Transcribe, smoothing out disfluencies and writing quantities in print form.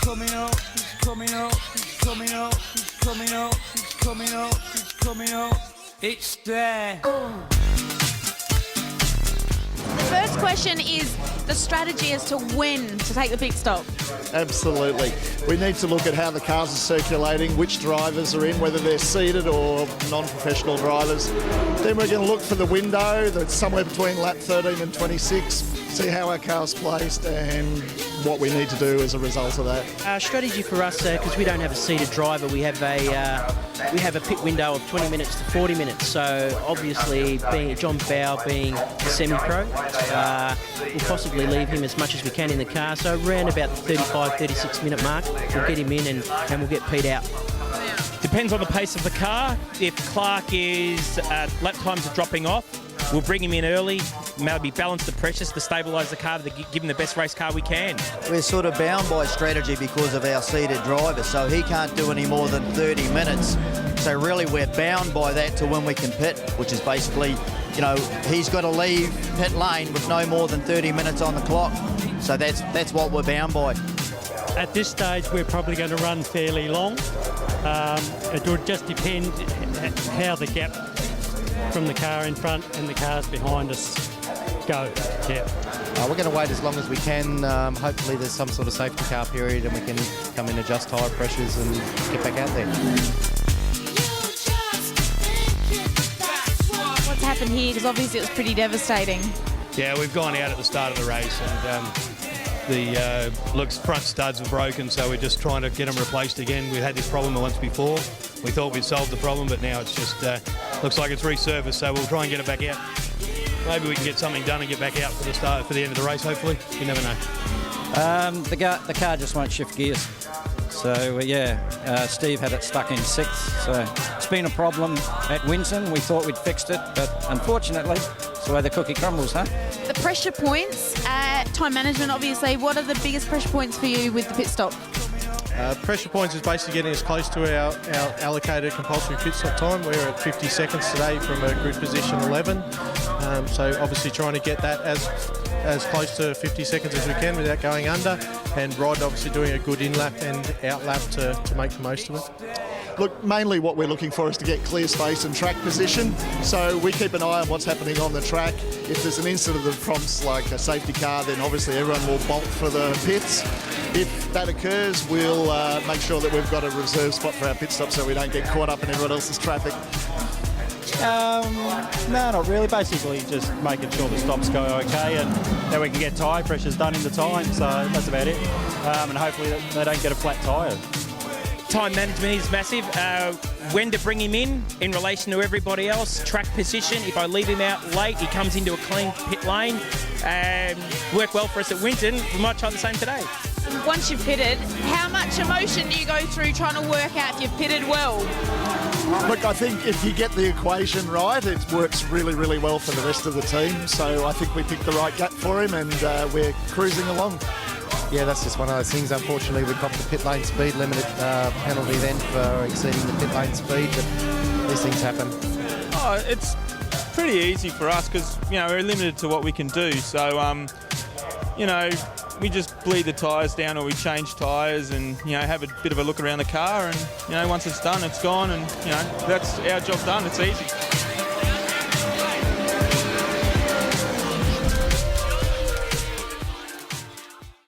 coming out, he's coming out, he's coming out, he's coming out, he's coming out, he's coming out. It's there. The first question is the strategy as to when to take the pit stop. Absolutely. We need to look at how the cars are circulating, which drivers are in, whether they're seated or non-professional drivers. Then we're going to look for the window that's somewhere between lap 13 and 26, see how our car's placed and what we need to do as a result of that. Our strategy for us, because we don't have a seated driver, we have a pit window of 20 minutes to 40 minutes. So obviously, being John Bowe being a semi-pro, we'll possibly leave him as much as we can in the car. So around about the 35, 36 minute mark, we'll get him in and we'll get Pete out. Depends on the pace of the car. If Clark is lap times are dropping off, we'll bring him in early, maybe balance the pressures to stabilise the car, to give him the best race car we can. We're sort of bound by strategy because of our seated driver, so he can't do any more than 30 minutes. So really we're bound by that to when we can pit, which is basically, you know, he's got to leave pit lane with no more than 30 minutes on the clock. So that's what we're bound by. At this stage, we're probably going to run fairly long. It would just depend how the gap from the car in front and the cars behind us go. Yeah. We're going to wait as long as we can. Hopefully there's some sort of safety car period and we can come in, adjust tyre pressures and get back out there. What's happened here? Because obviously it was pretty devastating. Yeah, we've gone out at the start of the race and the front studs were broken, so we're just trying to get them replaced again. We've had this problem once before. We thought we'd solved the problem, but now it's just looks like it's resurfaced, so we'll try and get it back out. Maybe we can get something done and get back out for the end of the race, hopefully. You never know. The car just won't shift gears. So, Steve had it stuck in sixth. So it's been a problem at Winton. We thought we'd fixed it, but unfortunately, it's the way the cookie crumbles, huh? The pressure points, time management, obviously. What are the biggest pressure points for you with the pit stop? Pressure points is basically getting us close to our allocated compulsory pit stop time. We're at 50 seconds today from a grid position 11. So obviously trying to get that as close to 50 seconds as we can without going under, and Rod obviously doing a good in-lap and out-lap to make the most of it. Look, mainly what we're looking for is to get clear space and track position. So we keep an eye on what's happening on the track. If there's an incident that prompts like a safety car, then obviously everyone will bolt for the pits. If that occurs, we'll make sure that we've got a reserve spot for our pit stop so we don't get caught up in everyone else's traffic. No, not really. Basically just making sure the stops go okay and that we can get tyre pressures done in the time. So that's about it. And hopefully they don't get a flat tyre. Time management is massive. When to bring him in relation to everybody else. Track position. If I leave him out late, he comes into a clean pit lane. Worked well for us at Winton. We might try the same today. Once you've pitted, how much emotion do you go through trying to work out if you've pitted well? Look, I think if you get the equation right, it works really, really well for the rest of the team. So I think we picked the right gap for him and we're cruising along. Yeah, that's just one of those things. Unfortunately, we copped the pit lane speed limit penalty then for exceeding the pit lane speed, but these things happen. Oh, it's pretty easy for us because, you know, we're limited to what we can do. So, you know, we just bleed the tyres down or we change tyres and, you know, have a bit of a look around the car and, you know, once it's done, it's gone and, you know, that's our job done. It's easy.